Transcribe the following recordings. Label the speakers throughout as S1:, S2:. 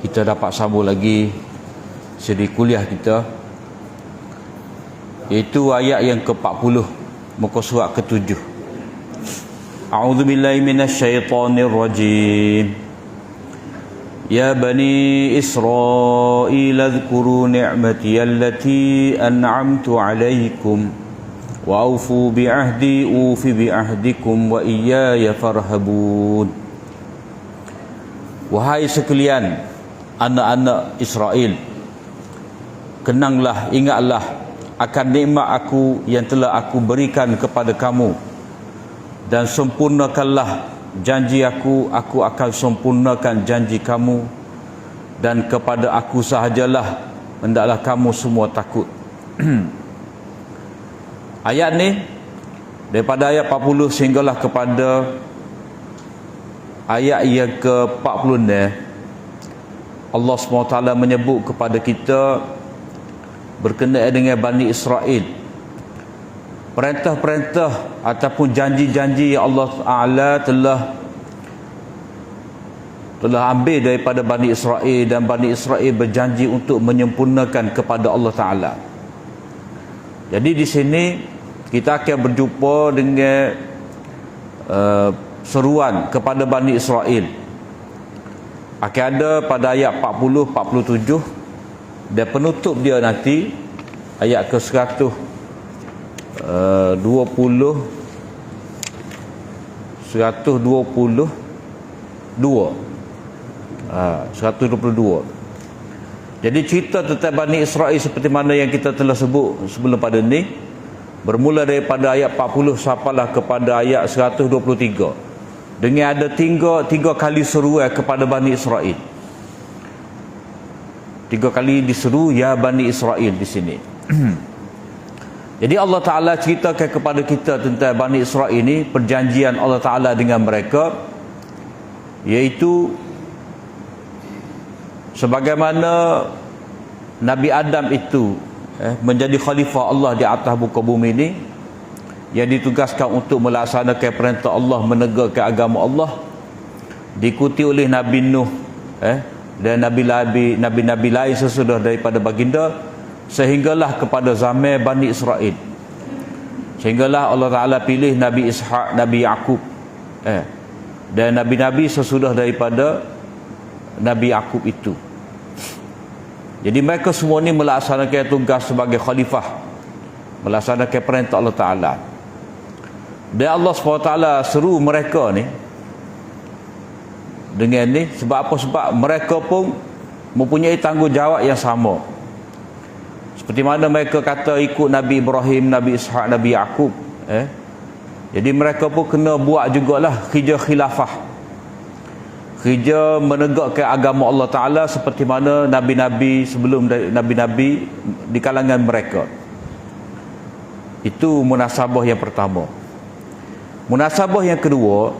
S1: kita dapat sambung lagi siri kuliah kita, iaitu ayat yang ke-40 muka surat ke-7. A'udzubillahi minasyaitonir rajim. Ya bani Israil adhkuru ni'mati allati an'amtu 'alaikum wa aufu bi'ahdi ufi bi'ahdikum wa iyaya farhabun. Wahai sekalian anak-anak Israel, kenanglah, ingatlah akan nikmat aku yang telah aku berikan kepada kamu, dan sempurnakanlah janji aku akan sempurnakan janji kamu, dan kepada aku sahajalah hendaklah kamu semua takut. Ayat ni daripada ayat 40 sehinggalah kepada ayat yang ke-40 ni, Allah SWT menyebut kepada kita berkenaan dengan Bani Israel, perintah-perintah ataupun janji-janji yang Allah Ta'ala telah ambil daripada Bani Israel, dan Bani Israel berjanji untuk menyempurnakan kepada Allah Ta'ala. Jadi di sini kita akan berjumpa dengan seruan kepada Bani Israel. Akan ada pada ayat 40, 47, dan penutup dia nanti ayat ke 122 122. Jadi cerita tentang Bani Israel seperti mana yang kita telah sebut sebelum pada ni, bermula daripada ayat 40 sampailah kepada ayat 123, dengan ada tiga kali seruan kepada Bani Israel. 3 kali diseru ya Bani Israel di sini. Jadi Allah Ta'ala ceritakan kepada kita tentang Bani Israel ini, perjanjian Allah Ta'ala dengan mereka, iaitu sebagaimana Nabi Adam itu menjadi khalifah Allah di atas muka bumi ini, yang ditugaskan untuk melaksanakan perintah Allah, menegakkan agama Allah, diikuti oleh Nabi Nuh dan Nabi-Nabi lain sesudah daripada baginda, sehinggalah kepada zaman Bani Israel, sehinggalah Allah Ta'ala pilih Nabi Ishaq, Nabi Yaqub dan Nabi-Nabi sesudah daripada Nabi Yaqub itu. Jadi mereka semua ni melaksanakan tugas sebagai khalifah, melaksanakan perintah Allah Ta'ala. Dan Allah SWT seru mereka ni dengan ni sebab apa? Sebab mereka pun mempunyai tanggungjawab yang sama. Seperti mana mereka kata ikut Nabi Ibrahim, Nabi Ishaq, Nabi Yaqub, jadi mereka pun kena buat jugalah kerja khilafah, kerja menegakkan agama Allah Ta'ala seperti mana Nabi-Nabi sebelum Nabi-Nabi di kalangan mereka. Itu munasabah yang pertama. Munasabah yang kedua,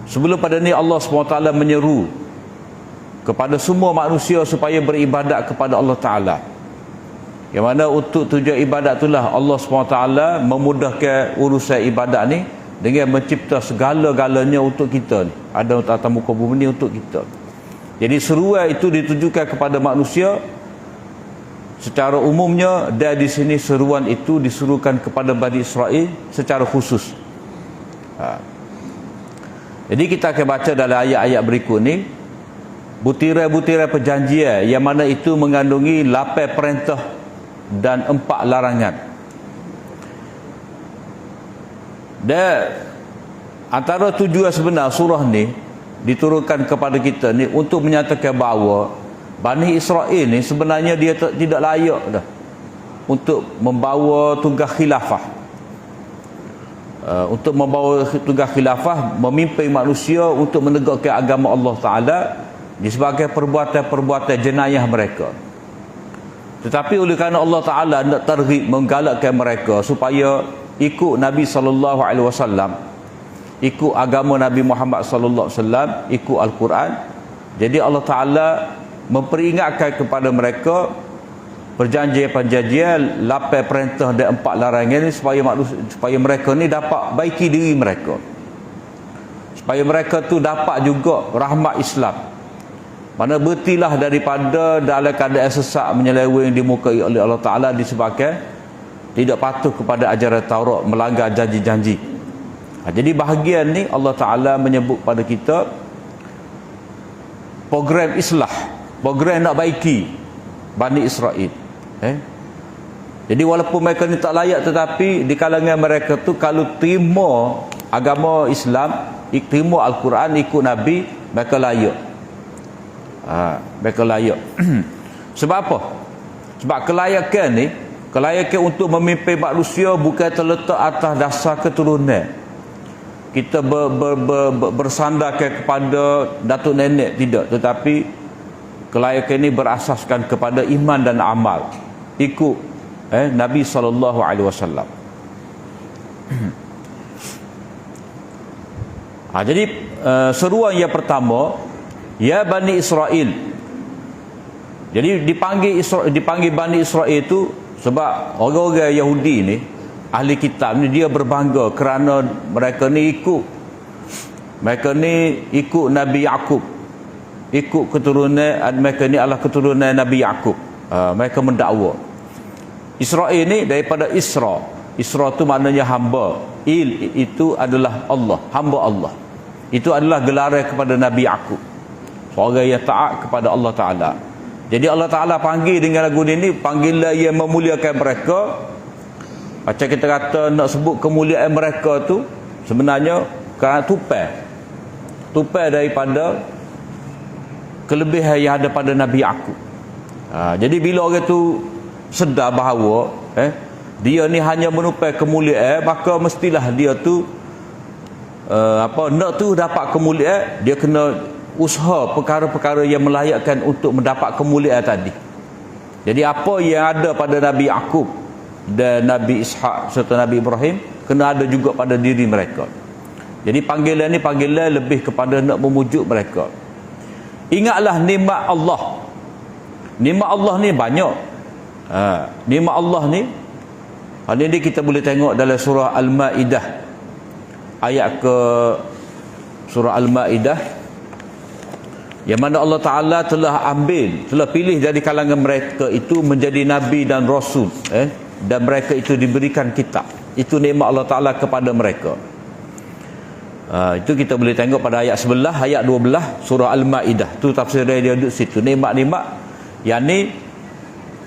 S1: sebelum pada ni Allah SWT menyeru kepada semua manusia supaya beribadat kepada Allah Ta'ala, yang mana untuk tujuan ibadat itulah Allah SWT memudahkan urusan ibadat ni dengan mencipta segala-galanya untuk kita ni, ada atas muka bumi ni untuk kita. Jadi seruan itu ditujukan kepada manusia secara umumnya, dan di sini seruan itu disuruhkan kepada Bani Israel secara khusus. Jadi kita akan baca dalam ayat-ayat berikut ni butiran-butiran perjanjian yang mana itu mengandungi 8 perintah dan 4 larangan. Dan antara tujuan sebenar surah ni diturunkan kepada kita ni untuk menyatakan bahawa Bani Israel ni sebenarnya dia tidak layak dah untuk membawa tugas khilafah, untuk membawa tugas khilafah, memimpin manusia untuk menegakkan agama Allah Ta'ala disebabkan perbuatan-perbuatan jenayah mereka. Tetapi oleh kerana Allah Ta'ala nak targhib, menggalakkan mereka supaya ikut Nabi SAW, ikut agama Nabi Muhammad SAW, ikut Al-Quran. Jadi Allah Ta'ala memperingatkan kepada mereka perjanjian-perjanjian, 8 perintah dan 4 larangan ni supaya mereka ni dapat baiki diri mereka, supaya mereka tu dapat juga rahmat Islam, Mana berhentilah daripada dalam keadaan sesak menyeleweng dimukai oleh Allah Ta'ala disebabkan tidak patuh kepada ajaran Taurat, melanggar janji-janji. Jadi bahagian ni Allah Ta'ala menyebut pada kita program islah, program nak baiki Bani Israel. Jadi walaupun mereka ni tak layak, tetapi di kalangan mereka tu kalau terima agama Islam, terima Al-Quran, ikut Nabi, mereka layak. Mereka layak. Sebab apa? Sebab kelayakan untuk memimpin manusia bukan terletak atas dasar keturunan. Kita bersandarkan kepada datuk nenek, tidak, tetapi kelayakan ini berasaskan kepada iman dan amal, ikut Nabi SAW. Jadi seruan yang pertama, ya Bani Israel. Jadi dipanggil Bani Israel itu sebab orang-orang Yahudi ni, ahli kitab ni, dia berbangga kerana mereka ni ikut Nabi Yaqub, ikut keturunan mereka ni adalah keturunan Nabi Yaqub. Mereka mendakwa Israel ni daripada Isra. Isra tu maknanya hamba. Itu adalah Allah, hamba Allah. Itu adalah gelaran kepada Nabi Yaqub, seorang yang taat kepada Allah Ta'ala. Jadi Allah Ta'ala panggil dengan lagu ini, panggilan yang memuliakan mereka. Macam kita kata nak sebut kemuliaan mereka tu sebenarnya kerana tupai daripada kelebihan yang ada pada Nabi Yaqub. Jadi bila orang tu sedar bahawa dia ni hanya menupai kemuliaan, maka mestilah dia tu nak tu dapat kemuliaan, dia kena usaha perkara-perkara yang melayakkan untuk mendapat kemuliaan tadi. Jadi apa yang ada pada Nabi Yaqub dan Nabi Ishak serta Nabi Ibrahim kena ada juga pada diri mereka. Jadi panggilan ni panggilan lebih kepada nak memujuk mereka. Ingatlah nikmat Allah. Nikmat Allah ni banyak. Nikmat Allah ni, ini kita boleh tengok dalam surah Al-Ma'idah, ayat ke surah Al-Ma'idah, yang mana Allah Ta'ala telah pilih dari kalangan mereka itu menjadi Nabi dan Rasul, dan mereka itu diberikan kitab. Itu nikmat Allah Ta'ala kepada mereka. Itu kita boleh tengok pada ayat 11, ayat 12 surah Al-Ma'idah. Itu tafsir dia duduk situ. Nikmat-nikmat yang ni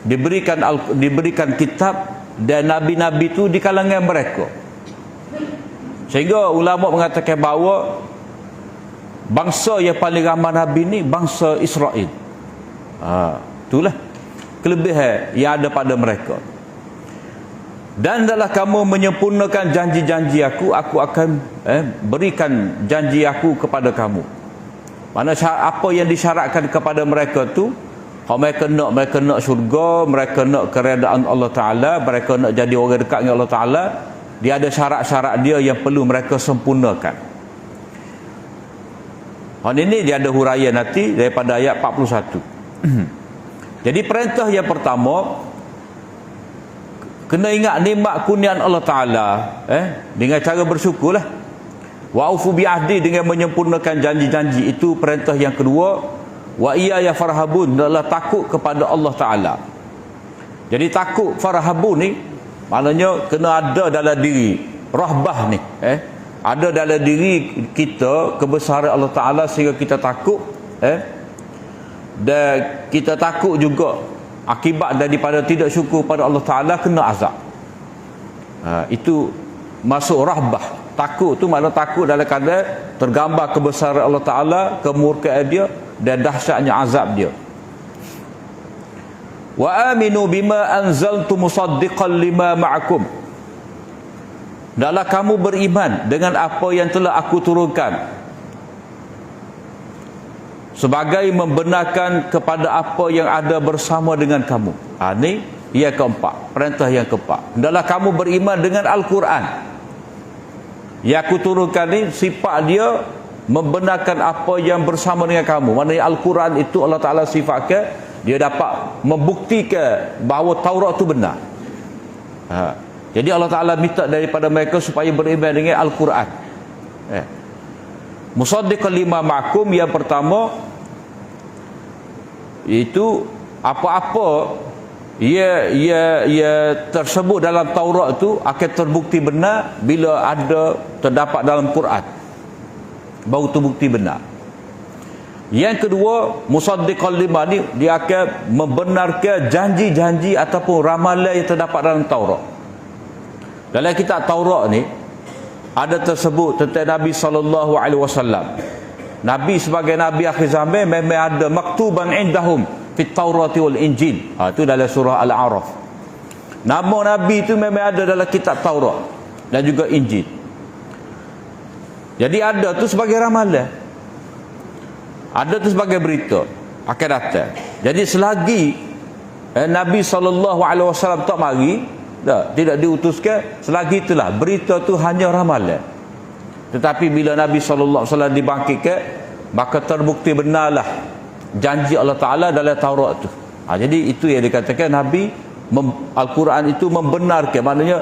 S1: diberikan kitab dan nabi-nabi itu di kalangan mereka. Sehingga ulama mengatakan bahawa bangsa yang paling ramai nabi ni bangsa Israel. Itulah kelebihan yang ada pada mereka. Dan adalah kamu menyempurnakan janji-janji aku akan berikan janji aku kepada kamu. Mana apa yang disyaratkan kepada mereka tu, kalau mereka nak syurga, mereka nak keredaan Allah Ta'ala, mereka nak jadi orang dekat dengan Allah Ta'ala, dia ada syarat-syarat dia yang perlu mereka sempurnakan. Ini dia ada huraian nanti daripada ayat 41. Jadi perintah yang pertama, kena ingat nikmat kurniaan Allah Ta'ala, dengan cara bersyukurlah. Wa'ufu bi'ahdi, dengan menyempurnakan janji-janji. Itu perintah yang kedua. Wa iyaya farhabun, adalah takut kepada Allah Ta'ala. Jadi takut farhabun ni maknanya kena ada dalam diri rahbah ni, ada dalam diri kita kebesaran Allah Ta'ala sehingga kita takut, dan kita takut juga akibat daripada tidak syukur pada Allah Ta'ala kena azab. Itu masuk rahbah. Takut tu makna takut dalam keadaan tergambar kebesaran Allah Ta'ala, kemurkaan dia dan dahsyatnya azab dia. Wa aminu bima anzaltu musaddiqan lima ma'akum, hendaklah kamu beriman dengan apa yang telah aku turunkan sebagai membenarkan kepada apa yang ada bersama dengan kamu. Ini yang keempat, perintah yang keempat. Hendaklah kamu beriman dengan Al-Quran yang aku turunkan ni, sifat dia membenarkan apa yang bersama dengan kamu. Maknanya Al-Quran itu Allah Ta'ala sifatkan dia dapat membuktikan bahawa Taurat itu benar. Jadi Allah Ta'ala minta daripada mereka supaya beriman dengan Al-Quran. Musaddiqan lima ma'akum, yang pertama itu apa-apa ia tersebut dalam Taurat itu akan terbukti benar bila ada terdapat dalam Quran, baru terbukti benar. Yang kedua, musaddiqan lima ni, dia akan membenarkan janji-janji ataupun ramalan yang terdapat dalam Taurat. Dalam kitab Taurat ni ada tersebut tentang Nabi SAW. Nabi sebagai Nabi akhir zaman memang ada maktuban indahum fit Taurati wal Injil. Itu dalam surah Al-A'raf. Nama Nabi itu memang ada dalam kitab Taurat dan juga Injil. Jadi ada tu sebagai ramalan, ada tu sebagai berita akan datang. Jadi selagi Nabi SAW tak mari, tidak diutuskan, selagi itulah berita tu hanya ramalan. Tetapi bila Nabi SAW dibangkitkan, maka terbukti benarlah janji Allah Ta'ala dalam Taurat tu. Jadi itu yang dikatakan Nabi, Al-Quran itu membenarkan. Maknanya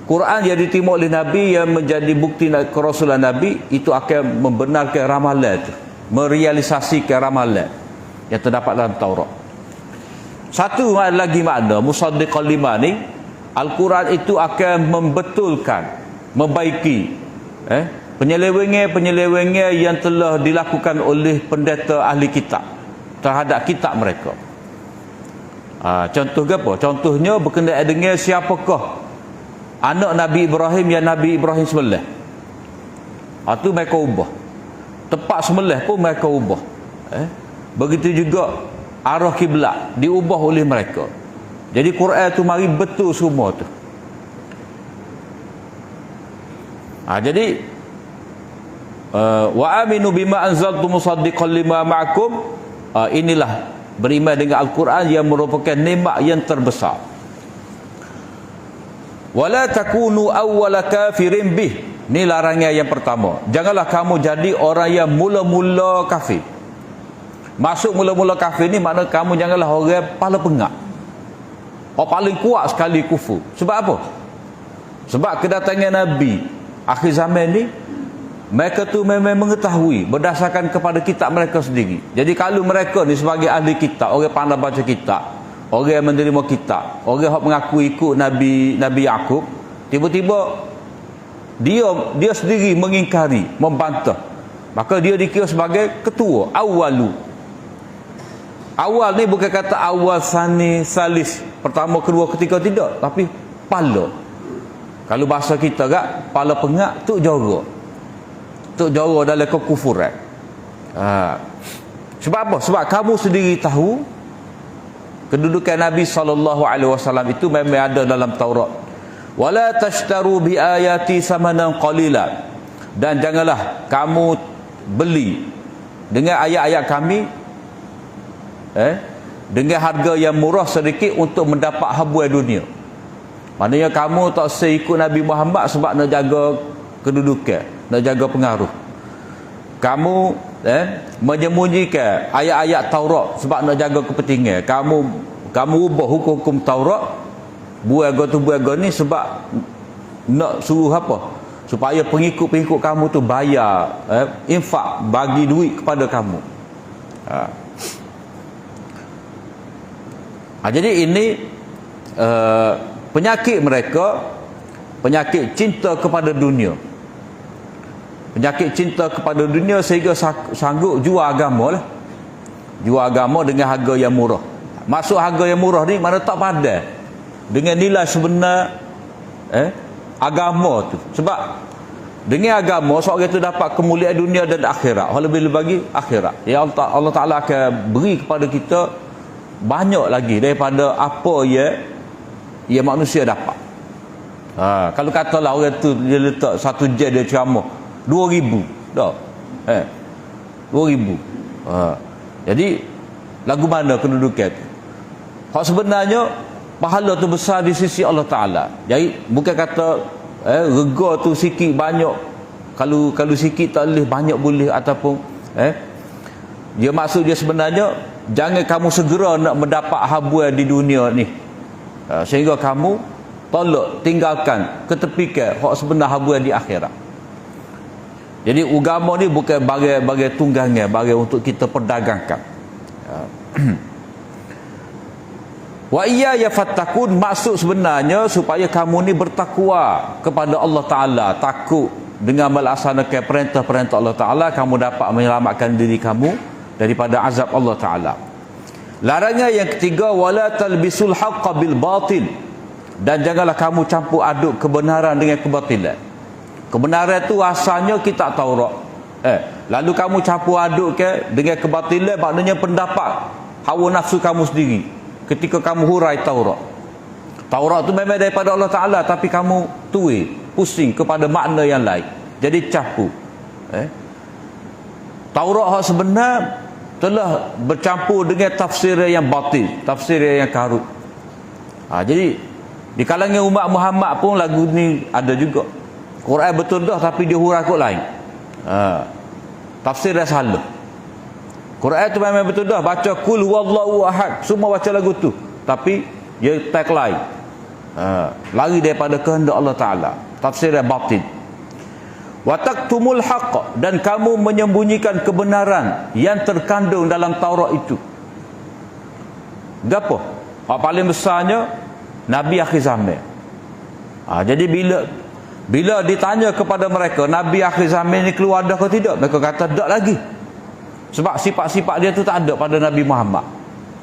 S1: Quran yang diterima oleh Nabi yang menjadi bukti kerasulan Nabi, itu akan membenarkan ramalan itu, merealisasikan ramalan yang terdapat dalam Taurat. Satu lagi makna musaddiqan lima ni, Al-Quran itu akan membetulkan, membaiki penyelewengan yang telah dilakukan oleh pendeta ahli kitab terhadap kitab mereka. Contoh ke apa? Contohnya berkenaan dengan siapakah anak Nabi Ibrahim yang Nabi Ibrahim sembelih. Itu mereka ubah. Tempat sembelih pun mereka ubah. Begitu juga arah kiblat diubah oleh mereka. Jadi Quran tu mari betul semua tu. Jadi wa aminu bima anzaltu musaddiqan lima ma'akum, inilah beriman dengan Al-Quran yang merupakan nikmat yang terbesar. Wala takunu awwala kafirin bih, ni larangan yang pertama. Janganlah kamu jadi orang yang mula-mula kafir. Masuk mula-mula kafir ni makna kamu janganlah orang paling pengak, orang paling kuat sekali kufur. Sebab apa? Sebab kedatangan Nabi akhir zaman ni, mereka tu memang mengetahui berdasarkan kepada kitab mereka sendiri. Jadi kalau mereka ni sebagai ahli kitab, orang pandai baca kitab, orang yang menerima kitab, orang yang mengaku ikut Nabi Yaqub, tiba-tiba dia sendiri mengingkari, membantah, maka dia dikira sebagai ketua awalu. Awal ni bukan kata awal, sani, salis, pertama, kedua, ketiga, tidak, tapi pala. Kalau bahasa kita kak, pala pengak tu jora. Tu jora dalam kekufuran. Sebab apa? Sebab kamu sendiri tahu kedudukan Nabi SAW itu memang ada dalam Taurat. Wala tashtaru bi ayati samanan qalila, dan janganlah kamu beli dengan ayat-ayat kami dengan harga yang murah sedikit untuk mendapat habuan dunia. Maknanya kamu tak seikut Nabi Muhammad sebab nak jaga kedudukan, nak jaga pengaruh. Kamu menyembunyikan ayat-ayat Taurat sebab nak jaga kepentingan. Kamu ubah hukum-hukum Taurat, buat ni sebab nak suruh apa? Supaya pengikut-pengikut kamu tu bayar, infak, bagi duit kepada kamu. Jadi ini penyakit mereka, penyakit cinta kepada dunia. Penyakit cinta kepada dunia sehingga sanggup jual agama lah. Jual agama dengan harga yang murah. Maksud harga yang murah ni mana tak padan dengan nilai sebenar agama tu. Sebab dengan agama seorang itu dapat kemuliaan dunia dan akhirat. Lebih-lebih lagi akhirat. Ya Allah Ta'ala akan beri kepada kita banyak lagi daripada apa yang manusia dapat. Kalau katalah orang tu dia letak satu jam dia ceramah 2,000 dah. 2,000. Jadi lagu mana kedudukan tu? Hak sebenarnya pahala tu besar di sisi Allah Ta'ala. Jadi bukan kata rega tu sikit banyak, kalau sikit tak boleh, banyak boleh, ataupun dia maksud dia sebenarnya jangan kamu segera nak mendapat habuan di dunia ni sehingga kamu tolak, tinggalkan, ketepikan hak sebenar habuan di akhirat. Jadi agama ni bukan bagai tunggangan, bagai untuk kita perdagangkan. Wa iyaya fattakun, maksud sebenarnya supaya kamu ni bertakwa kepada Allah Ta'ala, takut dengan melaksanakan perintah-perintah Allah Ta'ala, kamu dapat menyelamatkan diri kamu daripada azab Allah Ta'ala. Larangan yang ketiga, wala talbisul haqqa bil batil, dan janganlah kamu campur aduk kebenaran dengan kebatilan. Kebenaran itu asalnya kitab Taurat, lalu kamu campur aduk ke dengan kebatilan, maknanya pendapat hawa nafsu kamu sendiri ketika kamu hurai Taurat. Taurat itu memang daripada Allah Ta'ala, tapi kamu pusing kepada makna yang lain, jadi campur. Taurat hak sebenar telah bercampur dengan tafsir yang batil, tafsir yang karut. Jadi di kalangan umat Muhammad pun lagu ni ada juga. Quran betul dah, tapi dia hurai kot lain. Tafsir yang salah. Quran tu memang betul dah, baca kul huwallahu ahad, semua baca lagu tu, tapi dia tag lain. Lari daripada kehendak Allah Ta'ala, tafsir yang batil. Wa taktumul haqq, dan kamu menyembunyikan kebenaran yang terkandung dalam Taurat itu. Gapo? Hak paling besarnya Nabi akhir zaman. Jadi bila ditanya kepada mereka, Nabi akhir zaman ni keluar dah ke tidak, mereka kata tak lagi. Sebab sifat-sifat dia tu tak ada pada Nabi Muhammad.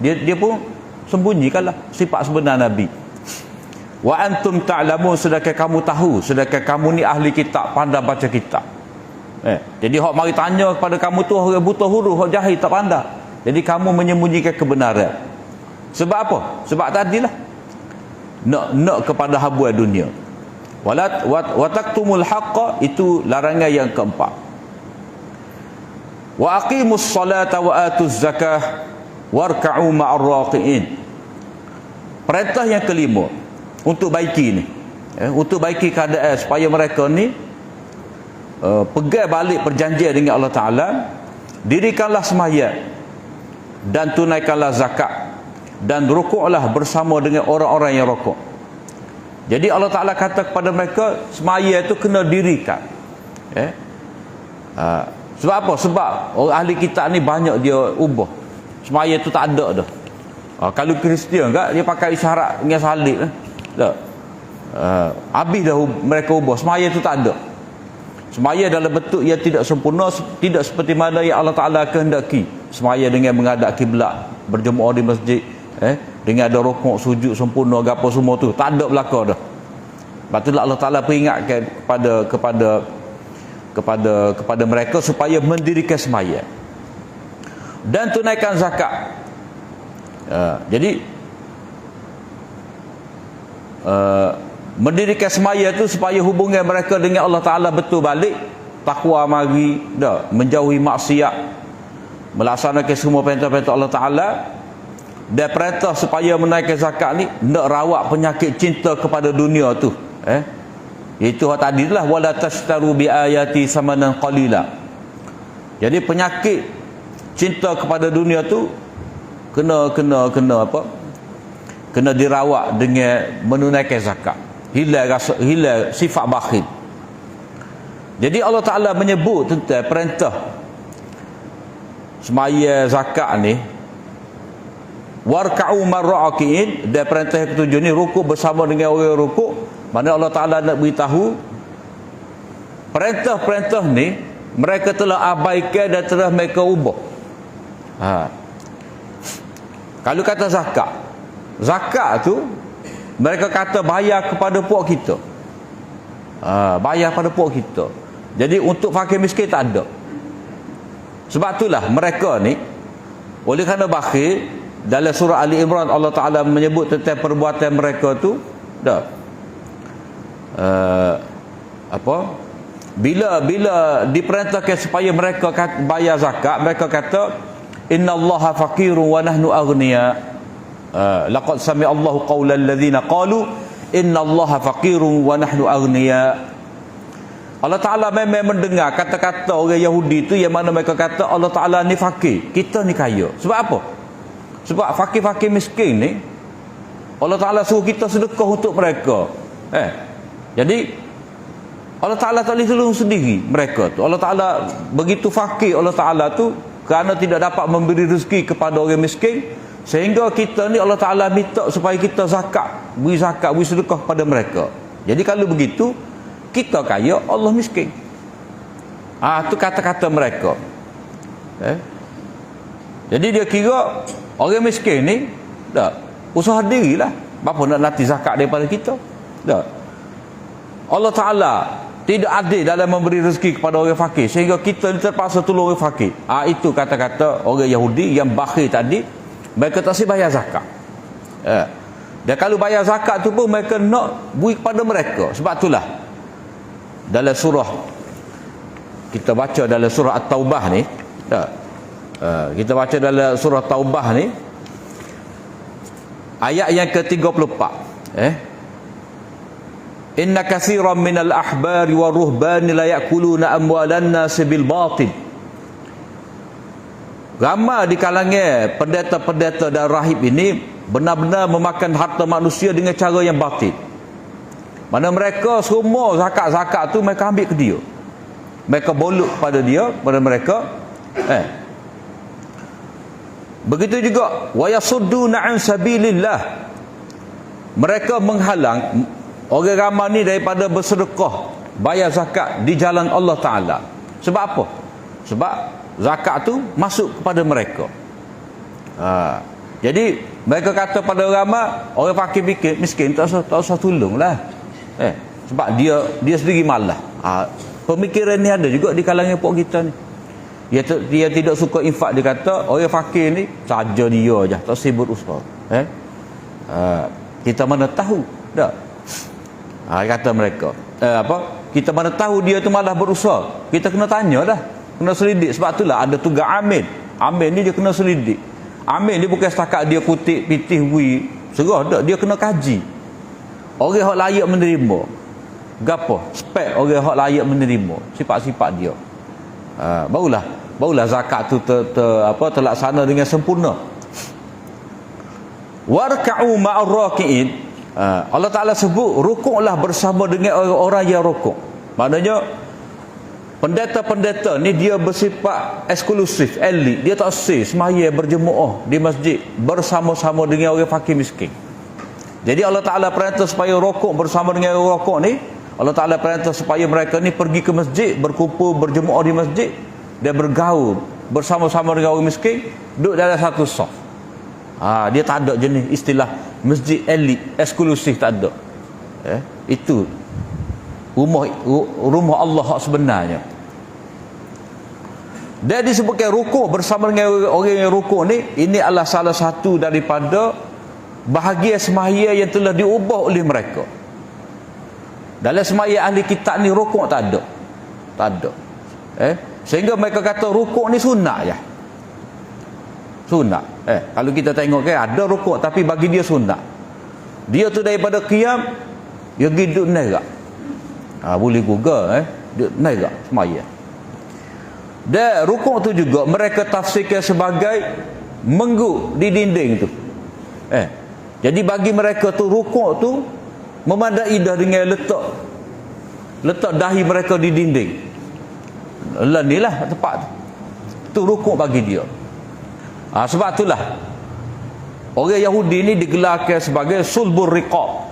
S1: Dia pun sembunyikanlah sifat sebenar Nabi. Wa antum ta'lamun, sedangkan kamu tahu, sedangkan kamu ni ahli kitab, pandai baca kitab. Jadi hak mari tanya kepada kamu tu orang buta huruf, hak jahil tak pandai. Jadi kamu menyembunyikan kebenaran. Sebab apa? Sebab tadilah nak kepada habuan dunia. Wa taktumul haqqa, itu larangan yang keempat. Wa aqimus salata wa atuz zakah warka'u ma'ar raqi'in. Perintah yang kelima untuk baiki ni, untuk baiki keadaan supaya mereka ni pegang balik perjanjian dengan Allah Ta'ala. Dirikanlah sembahyang dan tunaikanlah zakat, dan rukuklah bersama dengan orang-orang yang rukuk. Jadi Allah Ta'ala kata kepada mereka, sembahyang itu kena dirikan. Sebab apa? Sebab orang ahli kitab ni banyak dia ubah. Sembahyang itu tak ada dah. Kalau Kristian kan, dia pakai isyarat dengan salib tak. Habis dah mereka ubah. Sembahyang itu tak ada. Sembahyang dalam bentuk yang tidak sempurna, tidak seperti mana yang Allah Ta'ala kehendaki. Sembahyang dengan menghadap kiblat, berjemaah di masjid, dengan ada rukuk, sujud sempurna, apa semua tu tak ada belaka dah. Sebab itulah Allah Ta'ala peringatkan kepada mereka supaya mendirikan sembahyang dan tunaikan zakat. Jadi mendirikan sembahyang itu supaya hubungan mereka dengan Allah Ta'ala betul balik, takwa mari dah, menjauhi maksiat, melaksanakan semua perintah-perintah Allah Ta'ala, dan perintah supaya menaikkan zakat ni nak rawat penyakit cinta kepada dunia tu. Itu tadi lah, wala tashtaru bi ayati samanan qalila. Jadi penyakit cinta kepada dunia tu kena apa? Kena dirawat dengan menunaikan zakat. Hilang sifat bakhil. Jadi Allah Ta'ala menyebut tentang perintah sembahyang zakat ni, warka'u marra'akiin, dan perintah yang ketujuh ni rukuk bersama dengan orang rukuk. Mana Allah Ta'ala nak beritahu perintah-perintah ni mereka telah abaikan dan telah mereka ubah. Kalau kata zakat tu mereka kata bayar kepada puak kita. Bayar pada puak kita. Jadi untuk fakir miskin tak ada. Sebab itulah mereka ni, oleh kerana bakhil, dalam surah Ali Imran Allah Ta'ala menyebut tentang perbuatan mereka tu bila diperintahkan supaya mereka bayar zakat, mereka kata innallaha faqirun wa nahnu aghniya. Laqad sami'a Allahu qaulal ladzina qalu innallaha faqirun wa nahnu aghniya. Allah Ta'ala memang mendengar kata-kata orang Yahudi tu yang mana mereka kata Allah Ta'ala ni fakir, kita ni kaya. Sebab apa? Sebab fakir-fakir miskin ni Allah Ta'ala suruh kita sedekah untuk mereka. Jadi Allah Ta'ala tak boleh tolong sendiri mereka tu. Allah Ta'ala begitu fakir, Allah Ta'ala tu kerana tidak dapat memberi rezeki kepada orang miskin, sehingga kita ni Allah Ta'ala minta supaya kita zakat, beri sedekah pada mereka. Jadi kalau begitu, kita kaya, Allah miskin. Itu kata-kata mereka. Jadi dia kira orang miskin ni usaha dirilah, berapa nak nanti zakat daripada kita. Allah Ta'ala tidak adil dalam memberi rezeki kepada orang fakir, sehingga kita terpaksa tolong orang fakir. Itu kata-kata orang Yahudi yang bakhil tadi. Mereka tak boleh bayar zakat. Dan kalau bayar zakat tu pun mereka nak beri kepada mereka. Sebab itulah dalam surah, kita baca dalam surah At-Taubah ni, kita baca dalam surah Taubah ni, ayat yang ke-34, inna katsiran minal ahbari wa ruhbani la yakuluna amwalan nas bil batil. Ramai di kalangan pendeta-pendeta dan rahib ini benar-benar memakan harta manusia dengan cara yang batil. Mana mereka semua zakat-zakat tu mereka ambil ke dia, mereka bolok pada dia, pada mereka. Begitu juga wa yasudduna an sabilillah, mereka menghalang orang ramai ni daripada bersedekah, bayar zakat di jalan Allah Ta'ala. Sebab apa? Sebab zakat tu masuk kepada mereka. Jadi mereka kata pada orang ramai, orang fakir miskin tak usah tolong lah. Sebab dia sendiri malah. Pemikiran ni ada juga di kalangan pok kita ni. Dia tidak suka infak. Dia kata orang fakir ni saja dia je, tak sibuk usaha. Kita mana tahu tak? Kata mereka, kita mana tahu dia tu malah berusaha. Kita kena tanya dah, kena selidik. Sebab itulah ada tugas amin. Amin ni dia kena selidik. Amin dia bukan setakat dia kutip pitih bui serah tak, dia kena kaji orang hak layak menerima gapo, spek orang hak layak menerima sifat-sifat dia. Barulah zakat tu terlaksana dengan sempurna. Warka'u ma'ar raki'in. Allah Ta'ala sebut rukuklah bersama dengan orang-orang yang rukuk. Maknanya pendeta-pendeta ni dia bersifat eksklusif, elit. Dia tak semaya berjemaah di masjid bersama-sama dengan orang fakir miskin. Jadi Allah Ta'ala perintah supaya rukuk bersama dengan orang rukuk ni. Allah Ta'ala perintah supaya mereka ni pergi ke masjid, berkumpul, berjemaah di masjid dan bergaul bersama-sama dengan orang miskin, duduk dalam satu saf. Dia tak ada jenis istilah masjid elit eksklusif, tak ada. Itu rumah Allah sebenarnya. Dan disebutkan rukuk bersama dengan orang yang rukuk ni, ini adalah salah satu daripada bahagian semaya yang telah diubah oleh mereka. Dalam semaya ahli kitab ni rukuk tak ada. Sehingga mereka kata rukuk ni sunat je. Sunat. Kalau kita tengok kan ada rukuk tapi bagi dia sunat. Dia tu daripada qiyam dia pergi duduk nerak. Boleh Google duduk nerak semaya. Dan rukuk tu juga mereka tafsirkan sebagai mengguk di dinding tu. Jadi bagi mereka tu rukuk tu memandai dah dengan letak dahi mereka di dinding. Ni lah tempat tu rukuk bagi dia. Sebab itulah orang Yahudi ni digelarkan sebagai sulbur riqab.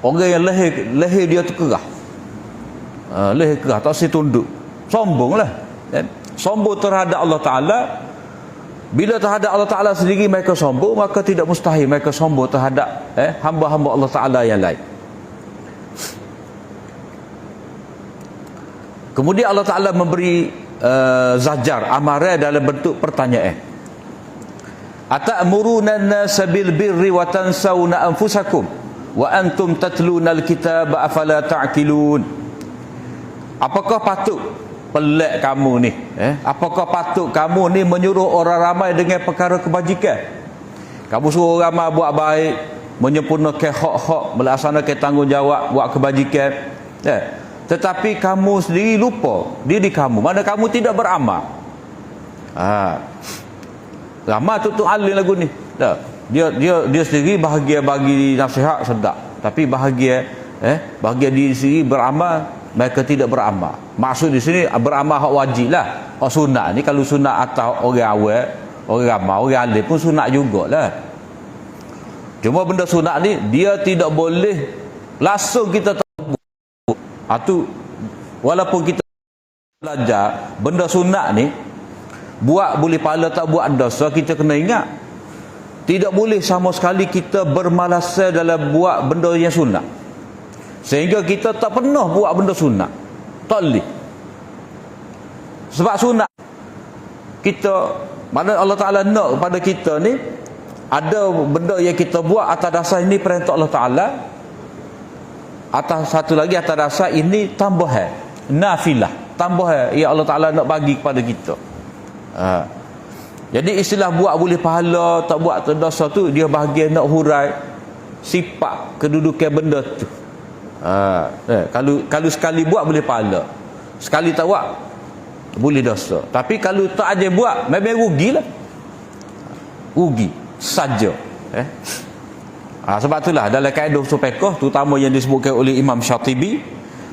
S1: Orang yang leher dia tu kerah. Leher kerah, tak si tunduk. Sombong lah. Sombong terhadap Allah Ta'ala. Bila terhadap Allah Ta'ala sendiri mereka sombong, maka tidak mustahil mereka sombong terhadap hamba-hamba Allah Ta'ala yang lain. Kemudian Allah Ta'ala memberi zajar, amaran dalam bentuk pertanyaan. Atamuruna an-nasa bil birri wa tansawna anfusakum wa antum tatluna al-kitaba afala ta'qilun. Apakah patut pelik kamu ni? Apakah patut kamu ni menyuruh orang ramai dengan perkara kebajikan? Kamu suruh orang ramai buat baik, menyempurnakan hak-hak, melaksanakan tanggungjawab, buat kebajikan. Tetapi kamu sendiri lupa diri kamu, mana kamu tidak beramal. Ramai tu alim lagu ni. Dia sendiri bahagia bagi nasihat sedap, tapi bahagia diri sendiri beramal mereka tidak beramal. Maksud di sini beramal hak wajib lah. Hak sunat ni kalau sunat atas orang awal, orang ramai, orang alim pun sunat jugalah. Cuma benda sunat ni dia tidak boleh langsung kita tahu. Itu walaupun kita belajar benda sunat ni buat boleh pahala tak buat dosa, kita kena ingat tidak boleh sama sekali kita bermalasan dalam buat benda yang sunat sehingga kita tak pernah buat benda sunat. Tak boleh. Sebab sunat kita, mana Allah Ta'ala nak kepada kita ni ada benda yang kita buat atas dasar ini perintah Allah Ta'ala, atas satu lagi atas dasar ini tambahan nafilah, tambahan yang Allah Ta'ala nak bagi kepada kita. Jadi istilah buat boleh pahala, tak buat dosa tu dia bahagian nak hurai sifat kedudukan benda tu. Kalau sekali buat boleh pahala, sekali tak buat boleh dosa. Tapi kalau tak aja buat memang rugilah, rugi saja. Sebab itulah dalam kaedah usul fiqh terutama yang disebutkan oleh Imam Syatibi,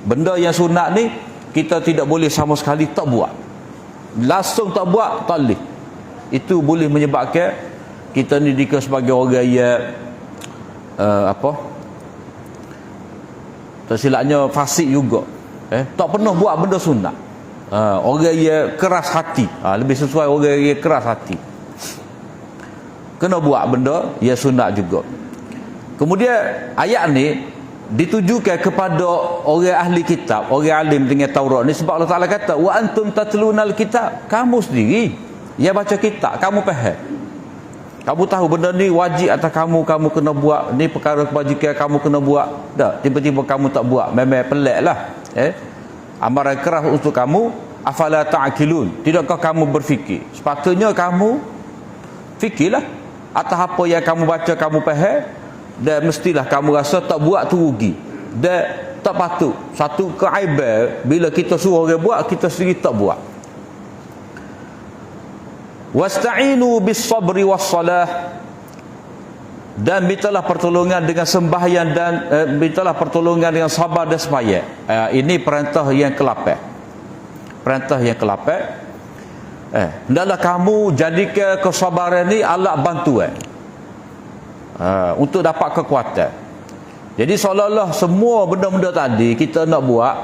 S1: benda yang sunat ni kita tidak boleh sama sekali tak buat, langsung tak buat tak boleh. Itu boleh menyebabkan kita ni dikira sebagai orang yang tersilapnya fasik juga. Tak pernah buat benda sunat. Orang yang keras hati, lebih sesuai orang yang keras hati, kena buat benda yang sunat juga. Kemudian ayat ni ditujukan kepada orang ahli kitab, orang alim dengan Taurat ni, sebab Allah Ta'ala kata wa antum tatlunal kitab, kamu sendiri yang baca kitab, kamu faham, kamu tahu benda ni wajib atas kamu, kamu kena buat ni, perkara kebajikan kamu kena buat. Tak, tiba-tiba kamu tak buat, memang pelik lah. Amaran keras untuk kamu. Afala ta'qilun, tidakkah kamu berfikir? Sepatutnya kamu fikirlah atas apa yang kamu baca, kamu faham, dan mestilah kamu rasa tak buat tu rugi dan tak patut. Satu keaiban bila kita suruh orang buat, kita sendiri tak buat. Wasta'inu bis sabri was salah, dan mintalah pertolongan dengan sembahyang dan mintalah pertolongan dengan sabar dan sembahyang. Ini perintah yang ke-8. Perintah yang ke-8. Hendaklah kamu jadikan kesabaran ni alat bantuan untuk dapat kekuatan. Jadi seolah-olah semua benda-benda tadi kita nak buat,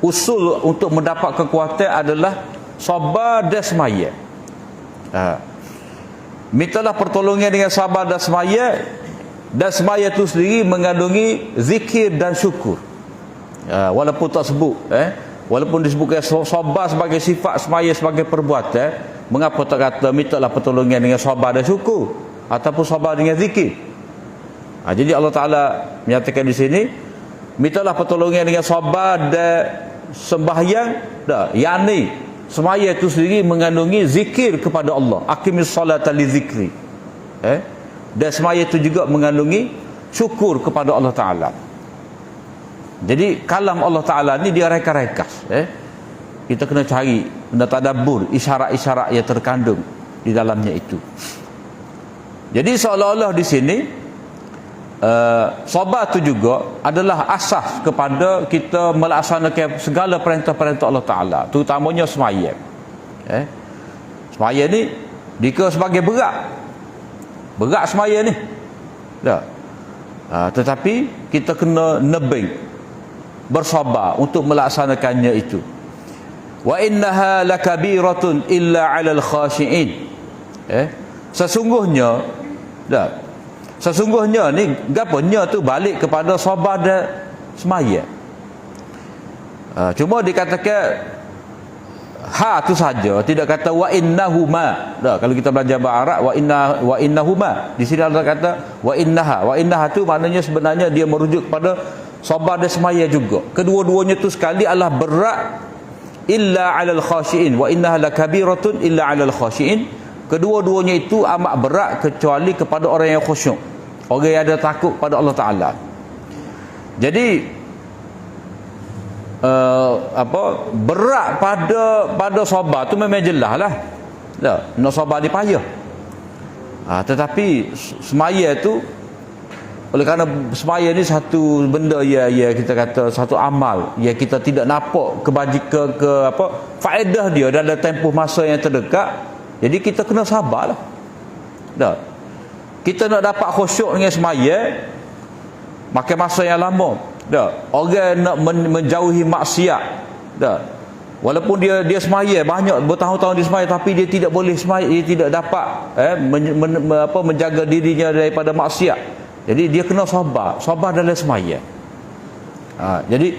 S1: usul untuk mendapat kekuatan adalah sabar dan sembahyang. Mintalah pertolongan dengan sabar dan sembahyang, dan sembahyang itu sendiri mengandungi zikir dan syukur. Walaupun tak sebut, walaupun disebutkan sabar sebagai sifat, sembahyang sebagai perbuatan, mengapa tak kata mintalah pertolongan dengan sabar dan syukur ataupun sabar dengan zikir? Jadi Allah Ta'ala menyatakan di sini mintalah pertolongan dengan sabar dan sembahyang. Yang ni sembahyang itu sendiri mengandungi zikir kepada Allah, aqimis salata li zikri. Dan sembahyang itu juga mengandungi syukur kepada Allah Ta'ala. Jadi kalam Allah Ta'ala ni dia reka-rekas. Kita kena cari, kena tadabbur isyarat-isyarat yang terkandung di dalamnya itu. Jadi seolah-olah di sini sabar itu juga adalah asas kepada kita melaksanakan segala perintah-perintah Allah Ta'ala, terutamanya sembahyang. Sembahyang ni dikira sebagai berat sembahyang ni. Tetapi kita kena nebeng, bersabar untuk melaksanakannya itu. Wa innaha lakabiratun illa 'alal khashi'in. Sesungguhnya ni gaponya tu balik kepada sabar dan sembahyang. Cuma dikatakan tu saja, tidak kata wa innahuma. Kalau kita belajar bahasa Arab, wa innahuma, di sini Allah kata wa innaha. Wa innaha tu maknanya sebenarnya dia merujuk kepada sabar dan sembahyang juga. Kedua-duanya tu sekali adalah berat, illa 'alal khashi'in, wa innaha lakabiratun illa 'alal khashi'in. Kedua-duanya itu amat berat kecuali kepada orang yang khusyuk, orang yang ada takut pada Allah Ta'ala. Jadi berat pada sabar tu memang jelas lah. Nak sabar dia payah. Tetapi semaya tu Oleh kerana semaya ni satu benda kita kata satu amal yang kita tidak nampak faedah dia dalam tempoh masa yang terdekat. Jadi kita kena sabarlah. Dah. Kita nak dapat khusyuk dengan semaya makan masa yang lama. Dah. Orang nak menjauhi maksiat. Dah. Walaupun dia semaya banyak bertahun-tahun dia semaya tapi dia tidak boleh semaya, dia tidak dapat menjaga dirinya daripada maksiat. Jadi dia kena sabar dalam semaya. Jadi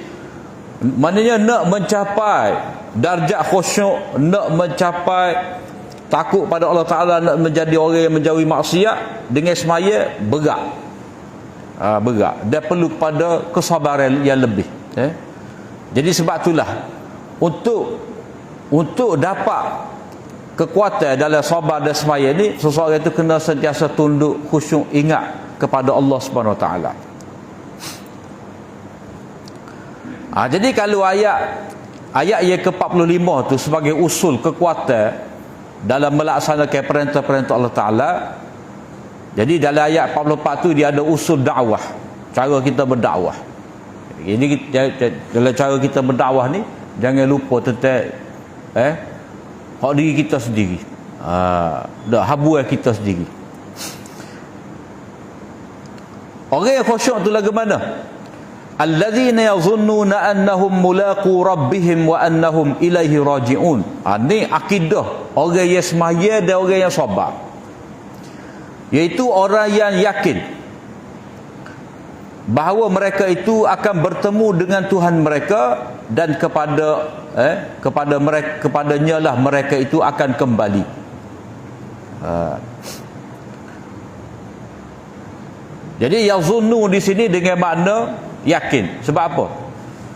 S1: maknanya nak mencapai darjat khusyuk, nak mencapai takut pada Allah Ta'ala, nak menjadi orang yang menjauhi maksiat dengan semaya berat. Berat. Dia perlu kepada kesabaran yang lebih. Jadi sebab itulah untuk dapat kekuatan dalam sabar dan semaya ni, seseorang itu kena sentiasa tunduk khusyuk, ingat kepada Allah Subhanahu Wa Taala. Jadi kalau ayat yang ke-45 tu sebagai usul kekuatan dalam melaksanakan perintah-perintah Allah Taala. Jadi dalam ayat 44 tu dia ada usul dakwah, cara kita berdakwah. Ini dalam cara kita berdakwah ni jangan lupa tentang hak diri kita sendiri. Habuan kita sendiri. Orang yang khusyuk tu lagu mana? Alladzina yazunnuna annahum mulaqu rabbihim wa annahum ilaihi raji'un. Ni akidah orang yang semaya dan orang yang sabar. Iaitu orang yang yakin bahawa mereka itu akan bertemu dengan Tuhan mereka dan kepadanya lah mereka itu akan kembali. Jadi yazunnu di sini dengan makna yakin. Sebab apa?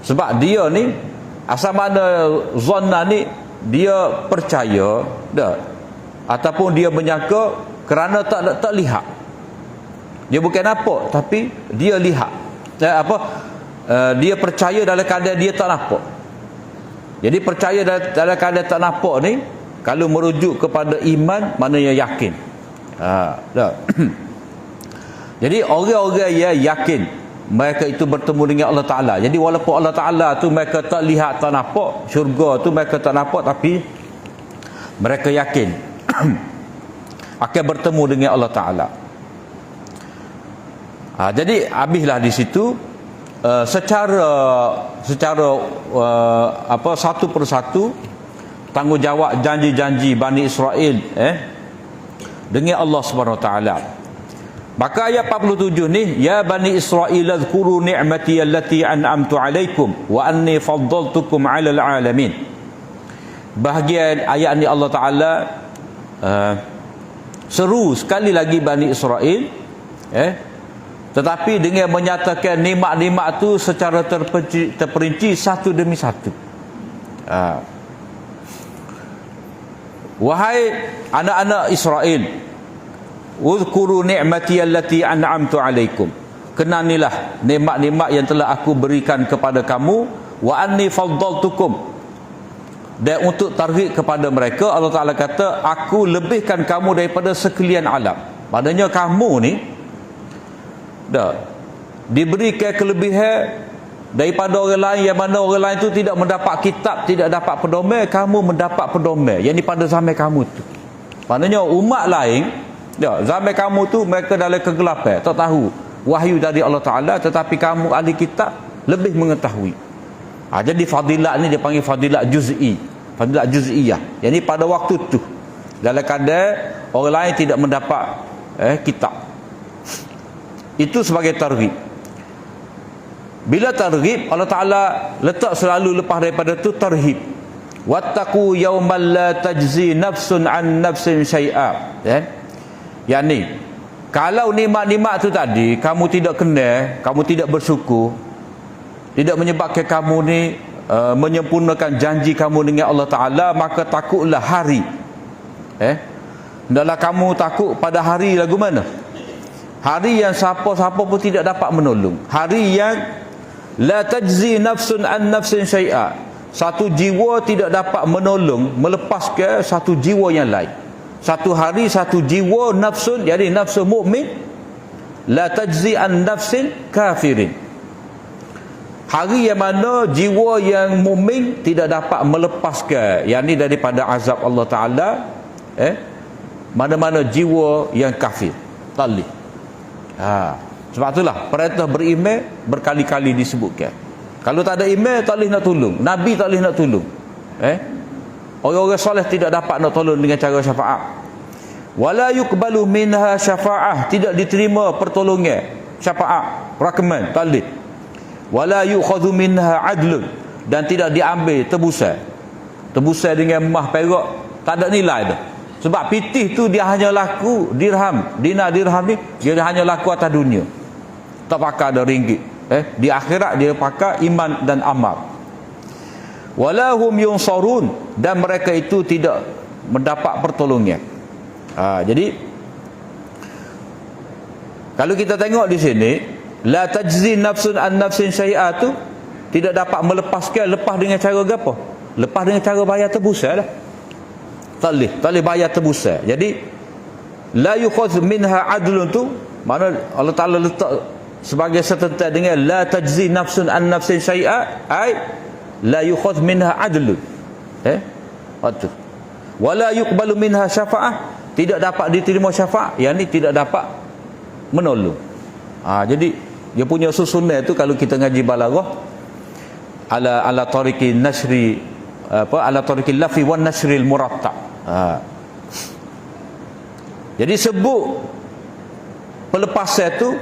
S1: Sebab dia ni asal mana zanna ni dia percaya dah ataupun dia menyangka kerana tak lihat. Dia bukan nampak tapi dia lihat. Dia percaya dalam keadaan dia tak nampak. Jadi percaya dalam keadaan tak nampak ni kalau merujuk kepada iman maknanya yakin. Dah. Jadi orang-orang yang yakin mereka itu bertemu dengan Allah Ta'ala. Jadi walaupun Allah Ta'ala tu mereka tak lihat, tak nampak, syurga tu mereka tak nampak, tapi mereka yakin akan bertemu dengan Allah Ta'ala. Jadi habislah di situ secara satu persatu tanggungjawab janji-janji Bani Israel dengan Allah Subhanahu Wa Ta'ala. Maka ayat 47 ni, ya Bani Israel azkuru ni'mati allati an'amtu alaikum wa anni faddaltukum 'alal 'alamin. Bahagian ayat ni Allah Taala seru sekali lagi Bani Israel tetapi dengan menyatakan nikmat-nikmat tu secara terperinci satu demi satu. Wahai anak-anak Israel, uzkuru ni'mati allati an'amtu alaikum. Kenanilah nikmat-nikmat yang telah aku berikan kepada kamu. Wa anni faddaltukum. Dan untuk targhib kepada mereka, Allah Ta'ala kata, aku lebihkan kamu daripada sekalian alam. Maknanya kamu ni diberikan kelebihan daripada orang lain, yang mana orang lain tu tidak mendapat kitab, tidak dapat pedoman. Kamu mendapat pedoman yang ni pada zaman kamu tu. Maknanya umat lain zaman kamu tu mereka dalam kegelapan, tak tahu wahyu dari Allah Ta'ala, tetapi kamu ahli kitab lebih mengetahui. Jadi fadilat ni dia panggil fadilat juz'i, fadilat juz'iyah. Jadi pada waktu tu dalam keadaan orang lain tidak mendapat kitab, itu sebagai targhib. Bila targhib, Allah Ta'ala letak selalu lepas daripada tu tarhib. Wattaqu yawman la tajzi nafsun an nafsin syai'a. Yang ni, kalau nikmat-nikmat tu tadi kamu tidak kenal, kamu tidak bersyukur, tidak menyebabkan kamu ni menyempurnakan janji kamu dengan Allah Ta'ala, maka takutlah hari. Hendaklah kamu takut pada hari lagu mana? Hari yang siapa-siapa pun tidak dapat menolong. Hari yang la tajzi nafsun an nafsin syai'a. Satu jiwa tidak dapat menolong, melepaskan satu jiwa yang lain. Satu hari satu jiwa nafsun, jadi nafsu mukmin la tajzi an nafsin kafirin. Hari yang mana jiwa yang mukmin tidak dapat melepaskan yang ni daripada azab Allah Taala, mana-mana jiwa yang kafir tak boleh. Sebab itulah perintah beriman berkali-kali disebutkan. Kalau tak ada iman tak boleh nak tolong, nabi tak boleh nak tolong. Orang-orang soleh tidak dapat nak tolong dengan cara syafaat. Wala yuqbalu minha syafaah, tidak diterima pertolongan syafaat, recommend, tak boleh. Wala yu'khadhu minha adlun, dan tidak diambil tebusan. Tebusan dengan emas perak tak ada nilai dah. Sebab pitih tu dia hanya laku dirham, dinar dirham ni dia hanya laku atas dunia. Tak pakai ada ringgit. Di akhirat dia pakai iman dan amal. Wala hum yunsarun, dan mereka itu tidak mendapat pertolongan. Jadi kalau kita tengok di sini, la tajzi nafsun an nafsin syai'a tu tidak dapat melepaskan, lepas dengan cara apa? Lepas dengan cara bayar tebusan lah. Tak boleh bayar tebusan. Jadi la yukhadh minha adlun tu mana Allah Taala letak sebagai setentan dengan la tajzi nafsun an nafsin syai'a, ai la yukhadh minha adlun. Waktu wala yuqbalu minha syafa'ah, tidak dapat diterima syafaat, yang ni tidak dapat menolong. Jadi dia punya susunan tu kalau kita ngaji balaghah ala tariqi nasri ala tariqil lafi wan nasril murattab. Jadi sebut pelepasan tu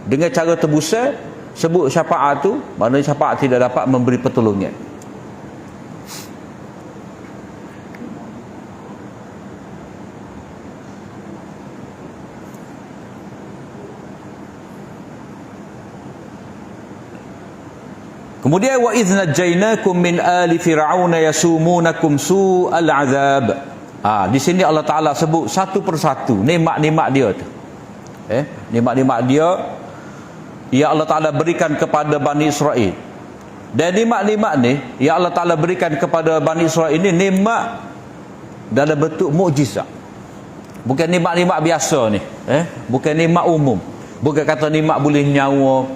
S1: dengan cara tebusan, sebut syafaat tu, maknanya syafaat tidak dapat memberi pertolongan. Kemudian wa idz najainakum min ali fir'auna yasumunakum su'al azab. Di sini Allah Taala sebut satu persatu nikmat-nikmat dia tu. Nikmat-nikmat dia yang Allah Taala berikan kepada Bani Israel. Dan nikmat-nikmat ni yang Allah Taala berikan kepada Bani Israel ini nikmat dalam bentuk mukjizat. Bukan nikmat-nikmat biasa ni, bukan nikmat umum. Bukan kata nikmat boleh nyawa.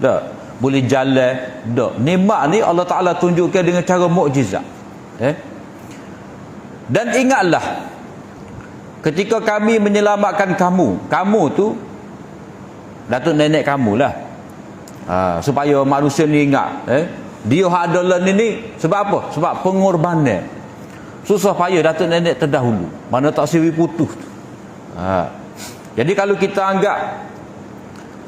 S1: Tak. Boleh jalan, tak. Nikmat ni Allah Ta'ala tunjukkan dengan cara mukjizat. Dan ingatlah ketika kami menyelamatkan kamu tu datuk nenek kamu lah. Supaya manusia ni ingat, dia hadalah ni sebab apa? Sebab pengorbanan susah payah datuk nenek terdahulu, mana tak siwi putus. Jadi kalau kita anggap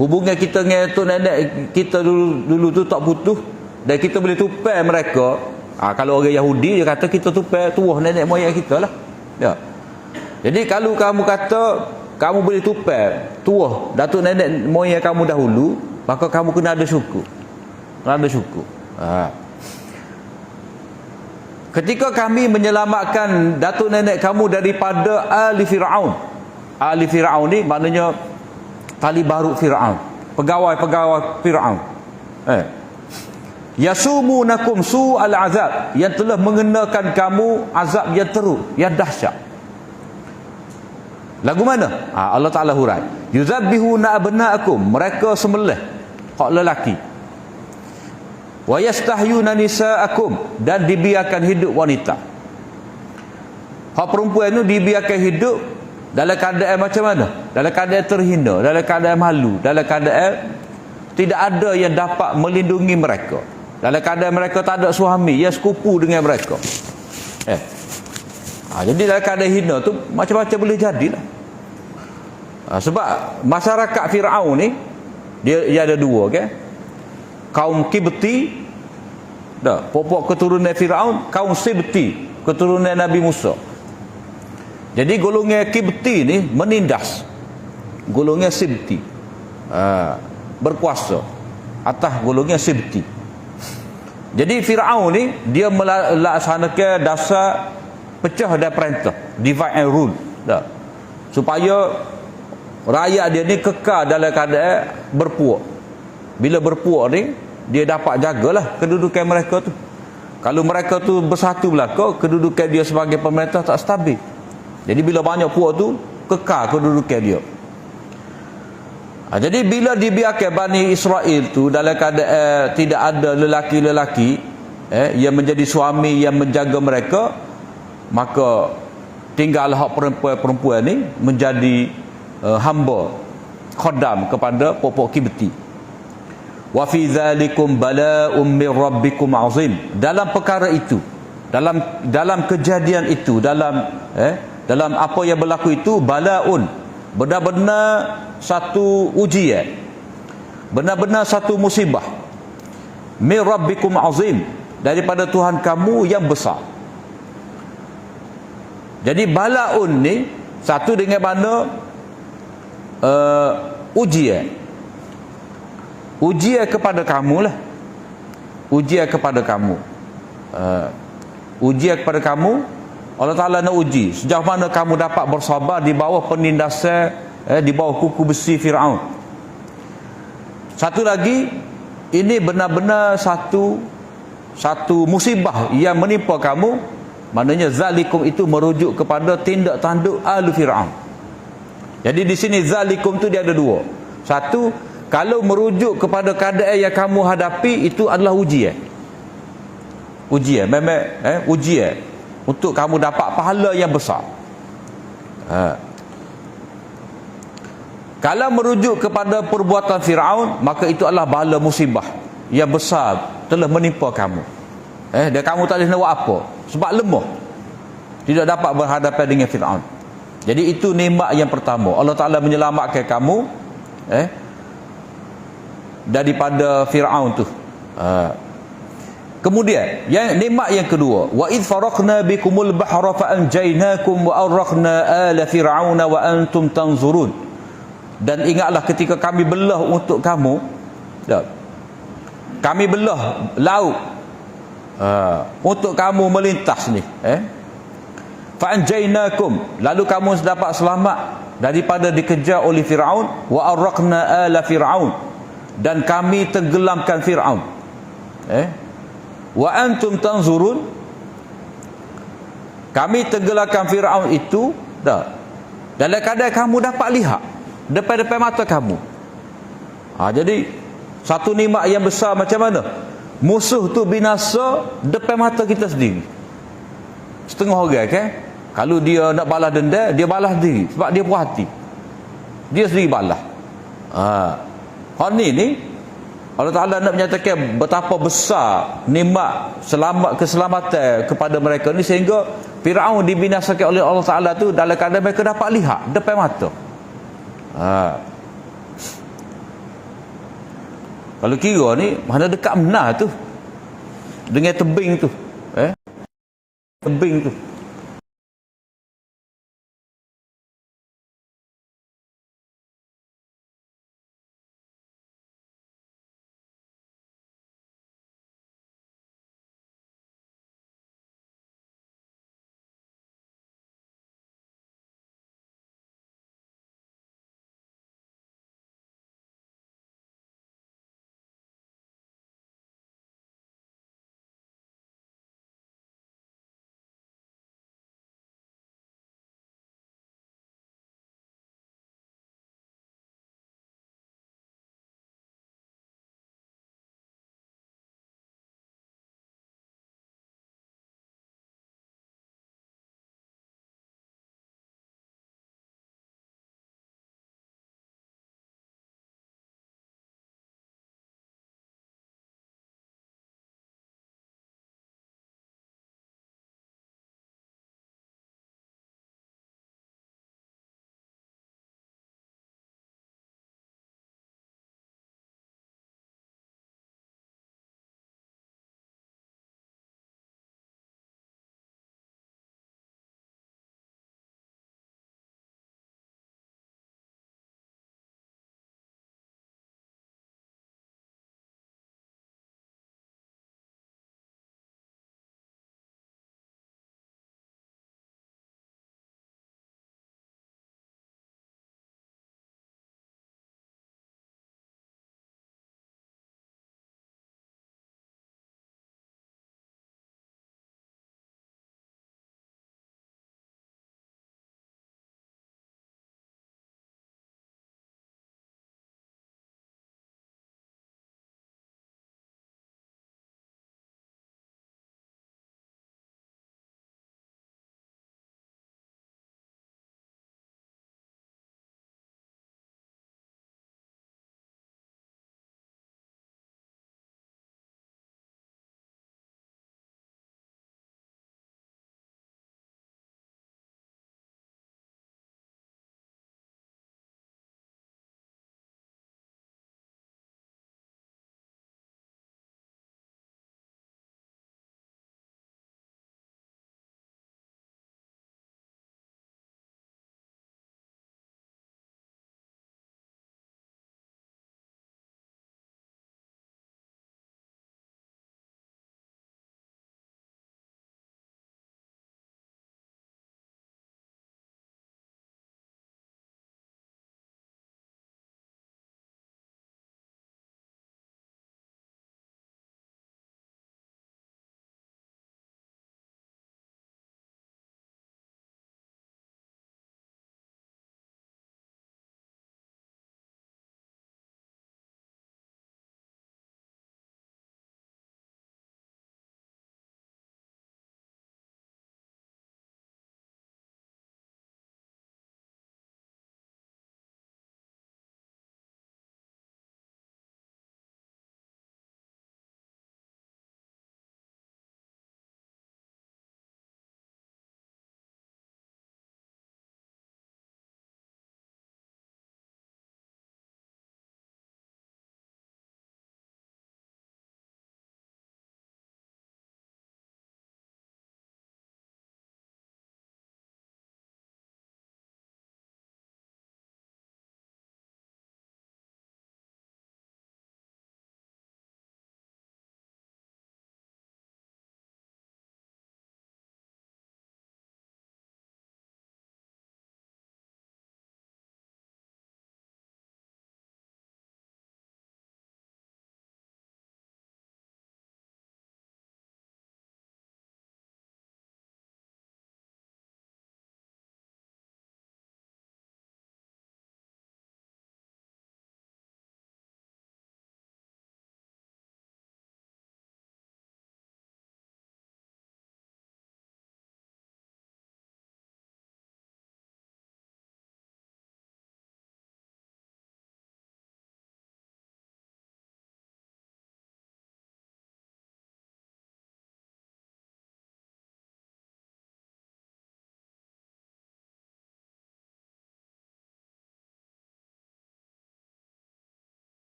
S1: hubungan kita dengan tok nenek kita dulu tu tak putus dan kita boleh tupai mereka. Kalau orang Yahudi dia kata kita tupai tuah nenek moyang kita lah. Ya. Jadi kalau kamu kata kamu boleh tupai tuah datuk nenek moyang kamu dahulu, maka kamu kena ada syukur. Kena ada syukur. Ketika kami menyelamatkan datuk nenek kamu daripada ali Fir'aun. Ali Fir'aun ni maknanya tali baru Fir'aun, pegawai-pegawai Fir'aun. Yasumunakum su'al azab, yang telah mengenakan kamu azab yang teruk, yang dahsyat. Lagu mana? Allah Ta'ala hurai. Yuzabbihuna abna'akum, mereka sembelih hak lelaki. Wa yastahyuna nisa'akum, dan dibiarkan hidup wanita. Hak perempuan itu dibiarkan hidup dalam keadaan macam mana? Dalam keadaan terhina, dalam keadaan malu, dalam keadaan tidak ada yang dapat melindungi mereka, dalam keadaan mereka tak ada suami yang sekupu dengan mereka. Jadi dalam keadaan hina tu macam-macam boleh jadilah. Sebab masyarakat Fir'aun ni dia ada dua, kaum Kibti, pokok keturunan Fir'aun, kaum Sibti, keturunan Nabi Musa. Jadi golongan Kibti ni menindas golongan Sibti, berkuasa atas golongan Sibti. Jadi Fir'aun ni dia melaksanakan dasar pecah dan perintah, divide and rule, supaya rakyat dia ni kekal dalam keadaan berpuak. Bila berpuak ni dia dapat jagalah kedudukan mereka tu. Kalau mereka tu bersatu belaka, kedudukan dia sebagai pemerintah tak stabil. Jadi bila banyak puak tu kekal kedudukan dia. Jadi bila dibiarkan Bani Israel tu dalam keadaan tidak ada lelaki-lelaki yang menjadi suami yang menjaga mereka, maka tinggallah hak perempuan-perempuan ni menjadi hamba khodam kepada pokok Kibti. Wa fi dzalikum bala'um min rabbikum azim. Dalam perkara itu, dalam kejadian itu, dalam apa yang berlaku itu, bala'un, benar-benar satu ujian, benar-benar satu musibah, min rabbikum azim, daripada Tuhan kamu yang besar. Jadi bala'un ni satu dengan mana ujian kepada kamu lah, ujian kepada kamu, ujian kepada kamu. Allah Ta'ala nak uji sejauh mana kamu dapat bersabar di bawah penindasan, di bawah kuku besi Fir'aun. Satu lagi, ini benar-benar satu musibah yang menimpa kamu. Maknanya zalikum itu merujuk kepada tindak tanduk ahli Fir'aun. Jadi di sini zalikum tu dia ada dua. Satu, kalau merujuk kepada keadaan yang kamu hadapi, itu adalah ujian. Ujian, memang ujian untuk kamu dapat pahala yang besar. Kalau merujuk kepada perbuatan Fir'aun, maka itu adalah bala musibah yang besar telah menimpa kamu. Dan kamu tak boleh nak buat apa sebab lemah, tidak dapat berhadapan dengan Fir'aun. Jadi itu nikmat yang pertama, Allah Ta'ala menyelamatkan kamu daripada Fir'aun tu. Kemudian yang nikmat yang kedua, wa id faraqna bikumul bahra fa anjaynakum wa arqna ala fir'auna wa antum tanzurun. Dan ingatlah ketika kami belah untuk kamu, kami belah laut untuk kamu melintas ni, fa anjaynakum, lalu kamu dapat selamat daripada dikejar oleh Fir'aun, wa arqna ala fir'aun, dan kami tenggelamkan Fir'aun. Wa antum tanzurun, kami tenggelamkan Fir'aun itu dalam keadaan kamu dapat lihat depan-depan mata kamu. Jadi satu nikmat yang besar macam mana musuh tu binasa depan mata kita sendiri. Setengah orang kalau dia nak balas dendam, dia balas sendiri sebab dia puas hati, dia sendiri balas. Ni Allah Ta'ala nak menyatakan betapa besar nikmat keselamatan kepada mereka ni, sehingga Fir'aun dibinasakan oleh Allah Ta'ala tu dalam keadaan mereka dapat lihat depan mata. Kalau kira ni mana dekat benar tu dengan tebing tu, tebing tu